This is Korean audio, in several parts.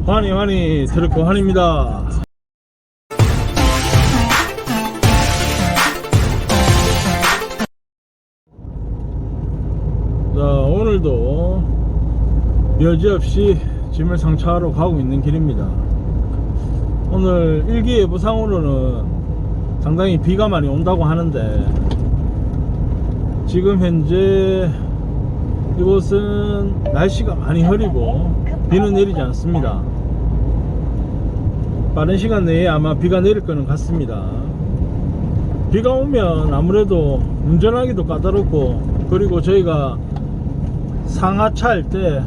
환희 트럭커 환입니다. 자, 오늘도 여지없이 짐을 상차하러 가고 있는 길입니다. 오늘 일기예보상으로는 상당히 비가 많이 온다고 하는데, 지금 현재 이곳은 날씨가 많이 흐리고 비는 내리지 않습니다. 빠른 시간 내에 아마 비가 내릴 거는 같습니다. 비가 오면 아무래도 운전하기도 까다롭고, 그리고 저희가 상하차 할 때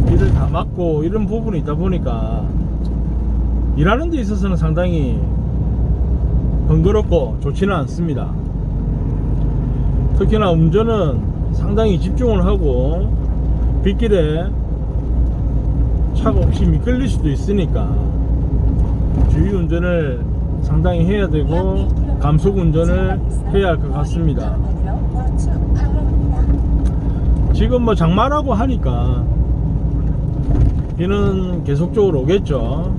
비를 다 맞고 이런 부분이 있다 보니까 일하는 데 있어서는 상당히 번거롭고 좋지는 않습니다. 특히나 운전은 상당히 집중을 하고 빗길에 차가 혹시 미끌릴 수도 있으니까 주의 운전을 상당히 해야 되고 감속 운전을 해야 할 것 같습니다. 지금 뭐 장마라고 하니까 비는 계속적으로 오겠죠.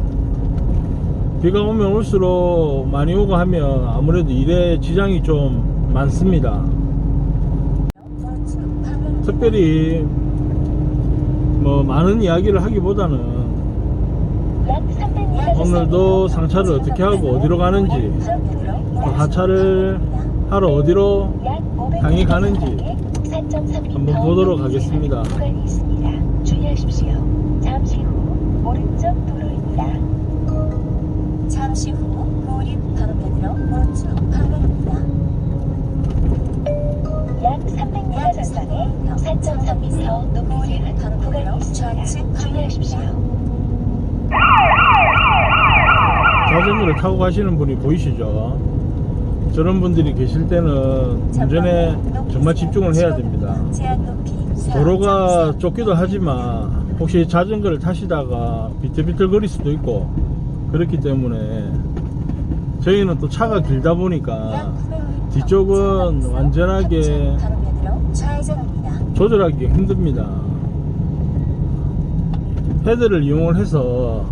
비가 오면 올수록 많이 오고 하면 아무래도 일에 지장이 좀 많습니다. 특별히 뭐 많은 이야기를 하기보다는 오늘도 상차를 어떻게 하고 어디로 가는지, 하차를 하러 어디로 향해 가는지 한번 보도록 하겠습니다. 주의하십시오. 잠시 후 오른쪽 도로입니다. 잠시 후 고립 방면으로 우측 방면입니다. 약 300m 전방에 4.3m 높이를 구간이 있습니다. 주의하십시오. 자전거를 타고 가시는 분이 보이시죠? 저런 분들이 계실 때는 운전에 정말 집중을 해야 됩니다. 도로가 좁기도 하지만 혹시 자전거를 타시다가 비틀비틀 거릴 수도 있고 그렇기 때문에 저희는 또 차가 길다 보니까 뒤쪽은 완전하게 조절하기 힘듭니다. 헤드를 이용을 해서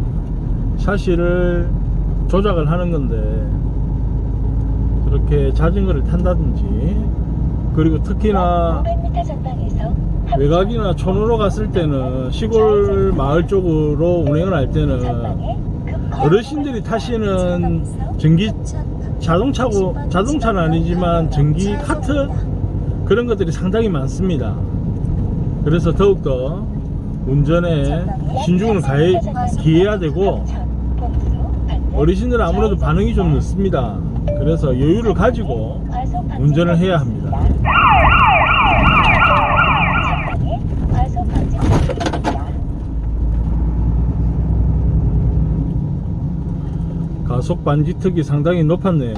샤시를 조작을 하는 건데, 그렇게 자전거를 탄다든지, 그리고 특히나 외곽이나 촌으로 갔을 때는, 시골 마을 쪽으로 운행을 할 때는 어르신들이 타시는 전기 자동차는 아니지만 전기 카트 그런 것들이 상당히 많습니다. 그래서 더욱더 운전에 신중을 기해야 되고, 어르신들은 아무래도 반응이 좀 늦습니다. 그래서 여유를 가지고 운전을 해야 합니다. 가속 반지턱이 상당히 높았네요.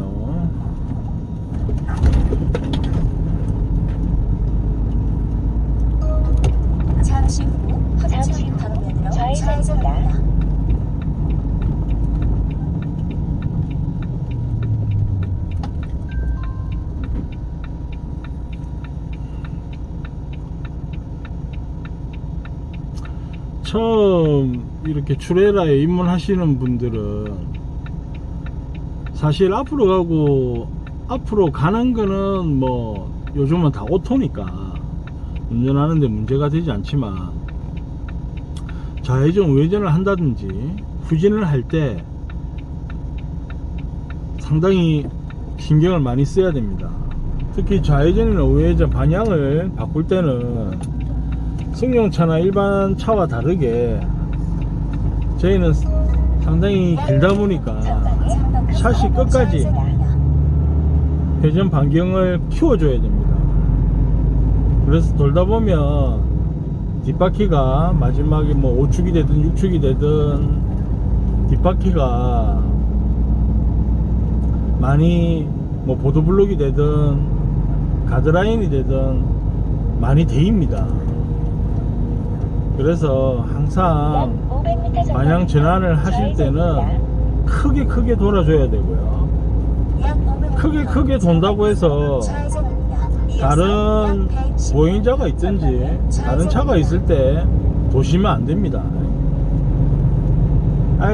잠시 후 방면으로 좌회전입니다. 처음 이렇게 출애라에 입문하시는 분들은 사실 앞으로 가는 거는 뭐 요즘은 다 오토니까 운전하는데 문제가 되지 않지만, 좌회전 우회전을 한다든지 후진을 할 때 상당히 신경을 많이 써야 됩니다. 특히 좌회전이나 우회전 방향을 바꿀 때는 승용차나 일반 차와 다르게 저희는 상당히 길다 보니까 샷이 끝까지 회전 반경을 키워줘야 됩니다. 그래서 돌다 보면 뒷바퀴가 마지막에 뭐 5축이 되든 6축이 되든 뒷바퀴가 많이 뭐 보도블록이 되든 가드라인이 되든 많이 데입니다. 그래서 항상 방향 전환을 하실 때는 크게 돌아줘야 되고요. 크게 돈다고 해서 다른 보행자가 있든지 다른 차가 있을 때 도시면 안 됩니다.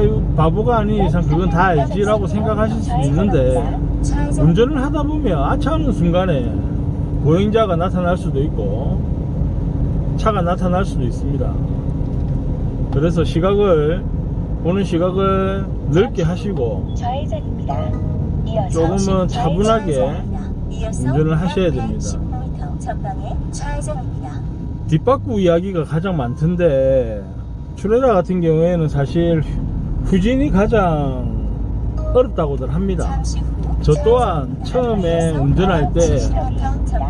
아유 바보가 아닌 이상 그건 다 알지라고 생각하실 수 있는데, 운전을 하다 보면 아차하는 순간에 보행자가 나타날 수도 있고 차가 나타날 수도 있습니다. 그래서 보는 시각을 넓게 하시고 좌회전입니다. 조금은 차분하게 운전을 하셔야 됩니다. 전방에 좌회전입니다. 뒷바꾸 이야기가 가장 많던데, 트레일러 같은 경우에는 사실 후진이 가장 어렵다고들 합니다. 잠시 후 저 또한 처음에 운전할 때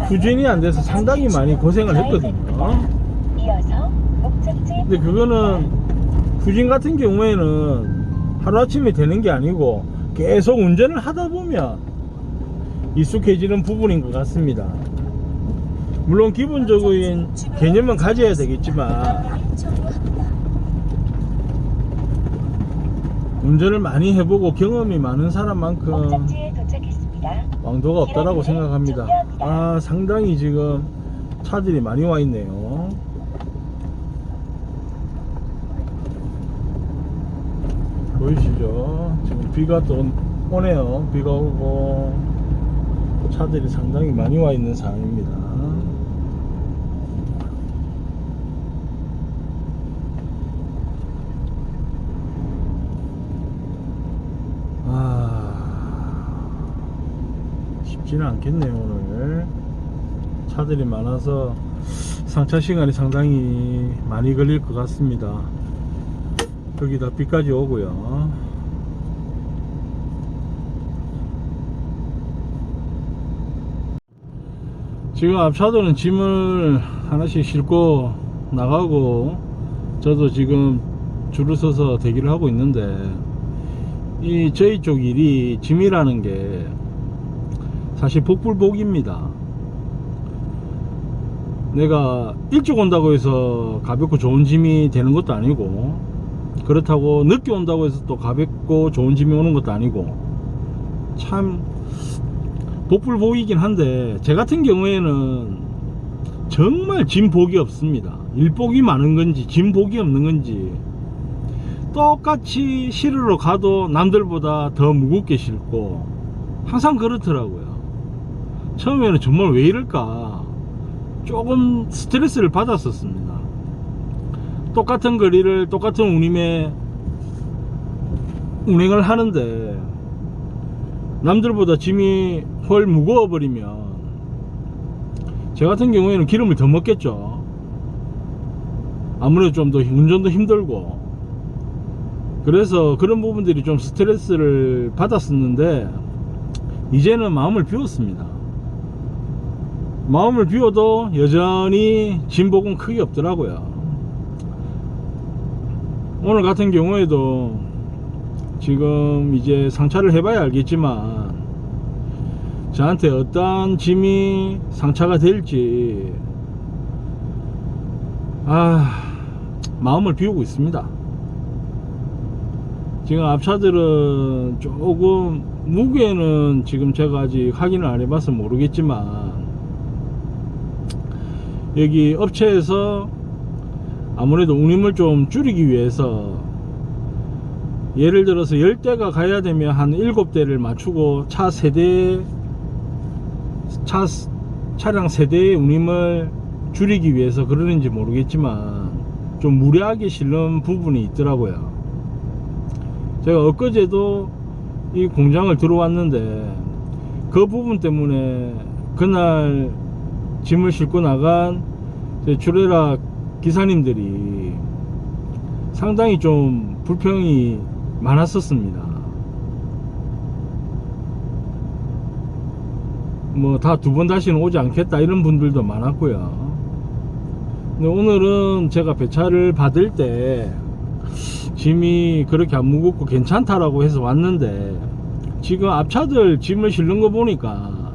후진이 안 돼서 상당히 많이 고생을 했거든요. 이어서 목적지 근데 그거는 후진 같은 경우에는 하루아침에 되는 게 아니고 계속 운전을 하다 보면 익숙해지는 부분인 것 같습니다. 물론 기본적인 개념은 가져야 되겠지만 운전을 많이 해보고 경험이 많은 사람만큼 목적지에 도착했습니다. 왕도가 없다라고 생각합니다. 아, 상당히 지금 차들이 많이 와 있네요. 보이시죠? 지금 비가 또 오네요. 비가 오고 차들이 상당히 많이 와 있는 상황입니다. 쉽지는 않겠네요. 오늘 차들이 많아서 상차 시간이 상당히 많이 걸릴 것 같습니다. 여기다 비까지 오고요. 지금 앞차도는 짐을 하나씩 싣고 나가고, 저도 지금 줄을 서서 대기를 하고 있는데, 저희 쪽 일이 짐이라는 게 사실 복불복입니다. 내가 일찍 온다고 해서 가볍고 좋은 짐이 되는 것도 아니고, 그렇다고 늦게 온다고 해서 또 가볍고 좋은 짐이 오는 것도 아니고, 참 복불복이긴 한데, 제 같은 경우에는 정말 짐복이 없습니다. 일복이 많은 건지 짐복이 없는 건지, 똑같이 실으러 가도 남들보다 더 무겁게 싣고 항상 그렇더라고요. 처음에는 정말 왜 이럴까 조금 스트레스를 받았었습니다. 똑같은 거리를 똑같은 운행을 하는데 남들보다 짐이 훨 무거워 버리면 제 같은 경우에는 기름을 더 먹겠죠. 아무래도 좀 더 운전도 힘들고, 그래서 그런 부분들이 좀 스트레스를 받았었는데, 이제는 마음을 비웠습니다. 마음을 비워도 여전히 짐복은 크게 없더라고요. 오늘 같은 경우에도 지금 이제 상차를 해봐야 알겠지만, 저한테 어떤 짐이 상차가 될지 마음을 비우고 있습니다. 지금 앞차들은 조금 무게는 지금 제가 아직 확인을 안 해봐서 모르겠지만, 여기 업체에서 아무래도 운임을 좀 줄이기 위해서, 예를 들어서 10대가 가야 되면 한 7대를 맞추고 차량 세대의 운임을 줄이기 위해서 그러는지 모르겠지만 좀 무리하게 실는 부분이 있더라고요. 제가 엊그제도 이 공장을 들어왔는데, 그 부분 때문에 그날 짐을 싣고 나간 트레일러 기사님들이 상당히 좀 불평이 많았었습니다. 뭐 다 두 번 다시는 오지 않겠다 이런 분들도 많았고요. 근데 오늘은 제가 배차를 받을 때 짐이 그렇게 안 무겁고 괜찮다라고 해서 왔는데, 지금 앞차들 짐을 실는 거 보니까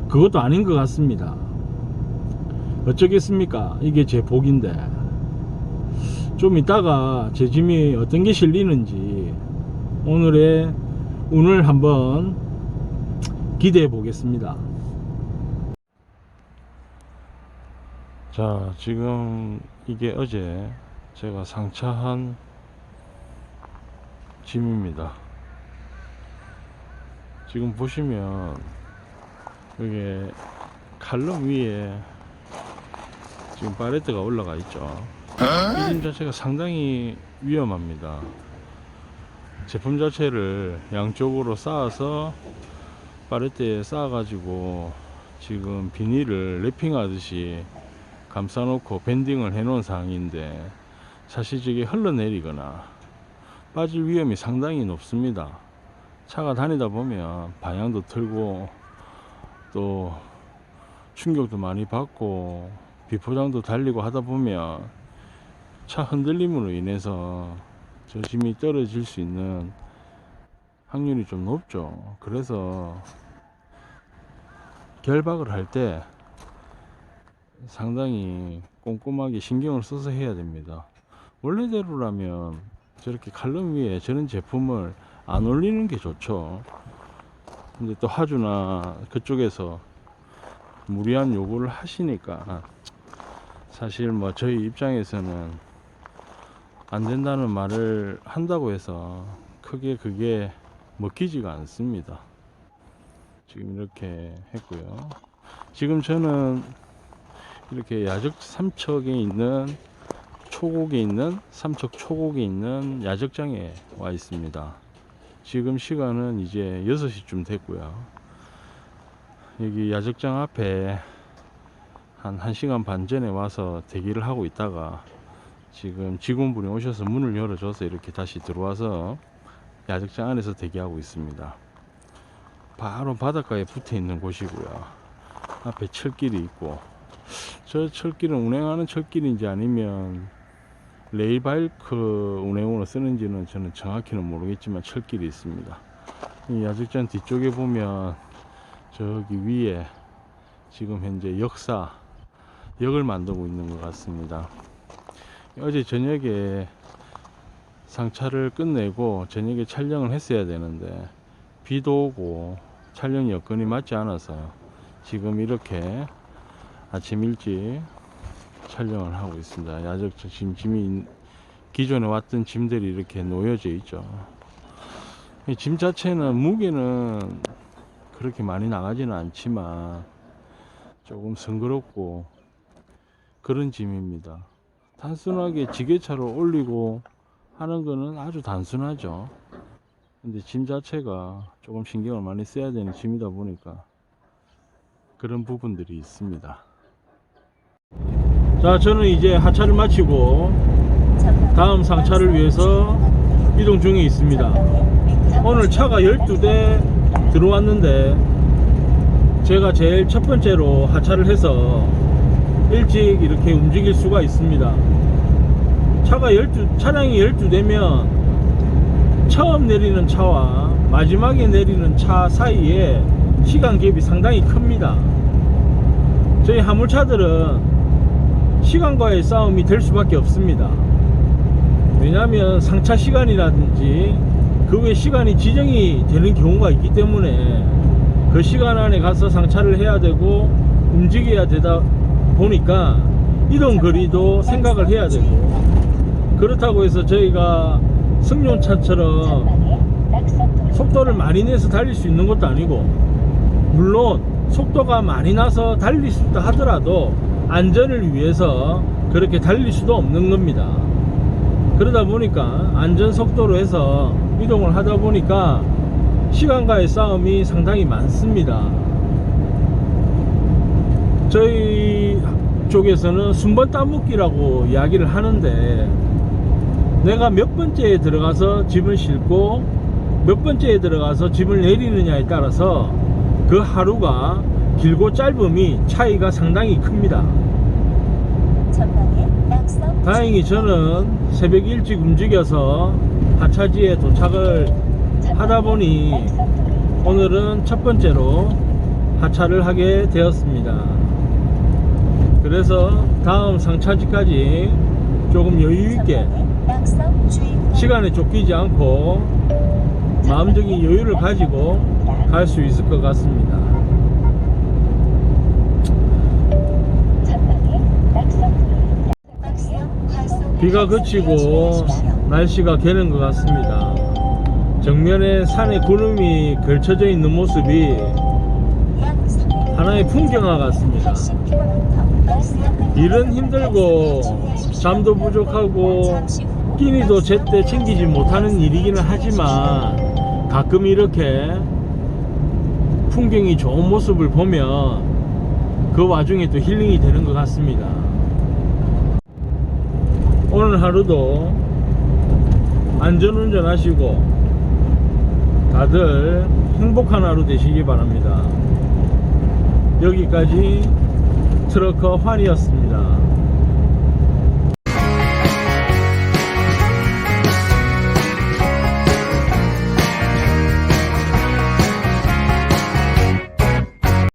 그것도 아닌 것 같습니다. 어쩌겠습니까? 이게 제 복인데. 좀 이따가 제 짐이 어떤 게 실리는지 오늘의 운을 한번 기대해 보겠습니다. 자, 지금 이게 어제 제가 상차한 짐입니다. 지금 보시면 여기 칼럼 위에 지금 바레트가 올라가 있죠. 이 짐 자체가 상당히 위험합니다. 제품 자체를 양쪽으로 쌓아서 바레트에 쌓아 가지고 지금 비닐을 랩핑하듯이 감싸 놓고 밴딩을 해 놓은 상황인데, 사실 저게 흘러내리거나 빠질 위험이 상당히 높습니다. 차가 다니다 보면 방향도 틀고 또 충격도 많이 받고 비포장도 달리고 하다 보면 차 흔들림으로 인해서 저 짐이 떨어질 수 있는 확률이 좀 높죠. 그래서 결박을 할 때 상당히 꼼꼼하게 신경을 써서 해야 됩니다. 원래대로라면 저렇게 칼럼 위에 저런 제품을 안 올리는 게 좋죠. 근데 또 하주나 그쪽에서 무리한 요구를 하시니까 사실 뭐 저희 입장에서는 안 된다는 말을 한다고 해서 크게 그게 먹히지가 않습니다. 지금 이렇게 했고요. 지금 저는 이렇게 야적 삼척에 있는 초곡에 있는 삼척 초곡에 있는 야적장에 와 있습니다. 지금 시간은 이제 6시쯤 됐고요. 여기 야적장 앞에 한 1시간 반 전에 와서 대기를 하고 있다가 지금 직원분이 오셔서 문을 열어줘서 이렇게 다시 들어와서 야적장 안에서 대기하고 있습니다. 바로 바닷가에 붙어 있는 곳이고요. 앞에 철길이 있고, 저 철길은 운행하는 철길인지 아니면 레일바이크 운행으로 쓰는지는 저는 정확히는 모르겠지만 철길이 있습니다. 이 야적장 뒤쪽에 보면 저기 위에 지금 현재 역을 만들고 있는 것 같습니다. 어제 저녁에 상차를 끝내고 저녁에 촬영을 했어야 되는데 비도 오고 촬영 여건이 맞지 않아서 지금 이렇게 아침 일찍 촬영을 하고 있습니다. 야적장 지금 짐이 기존에 왔던 짐들이 이렇게 놓여져 있죠. 이 짐 자체는 무게는 그렇게 많이 나가지는 않지만 조금 싱그럽고 그런 짐입니다. 단순하게 지게차로 올리고 하는 거는 아주 단순하죠. 근데 짐 자체가 조금 신경을 많이 써야 되는 짐이다 보니까 그런 부분들이 있습니다. 자, 저는 이제 하차를 마치고 다음 상차를 위해서 이동 중에 있습니다. 오늘 차가 12대 들어왔는데 제가 제일 첫 번째로 하차를 해서 일찍 이렇게 움직일 수가 있습니다. 차량이 12대면 처음 내리는 차와 마지막에 내리는 차 사이에 시간 갭이 상당히 큽니다. 저희 화물차들은 시간과의 싸움이 될 수밖에 없습니다. 왜냐하면 상차 시간이라든지 그 외 시간이 지정이 되는 경우가 있기 때문에 그 시간 안에 가서 상차를 해야 되고 움직여야 되다 보니까 이동 거리도 생각을 해야 되고, 그렇다고 해서 저희가 승용차처럼 속도를 많이 내서 달릴 수 있는 것도 아니고, 물론 속도가 많이 나서 달릴 수 있다 하더라도 안전을 위해서 그렇게 달릴 수도 없는 겁니다. 그러다 보니까 안전 속도로 해서 이동을 하다 보니까 시간과의 싸움이 상당히 많습니다. 저희 쪽에서는 순번 따먹기라고 이야기를 하는데, 내가 몇 번째에 들어가서 짐을 싣고 몇 번째에 들어가서 짐을 내리느냐에 따라서 그 하루가 길고 짧음이 차이가 상당히 큽니다. 다행히 저는 새벽 일찍 움직여서 하차지에 도착을 하다 보니 오늘은 첫 번째로 하차를 하게 되었습니다. 그래서 다음 상차지까지 조금 여유있게 시간에 쫓기지 않고 마음적인 여유를 가지고 갈 수 있을 것 같습니다. 비가 그치고 날씨가 개는 것 같습니다. 정면에 산에 구름이 걸쳐져 있는 모습이 하나의 풍경화 같습니다. 일은 힘들고 잠도 부족하고 끼니도 제때 챙기지 못하는 일이기는 하지만 가끔 이렇게 풍경이 좋은 모습을 보면 그 와중에 또 힐링이 되는 것 같습니다. 오늘 하루도 안전운전 하시고 다들 행복한 하루 되시기 바랍니다. 여기까지 트럭커 환이었습니다.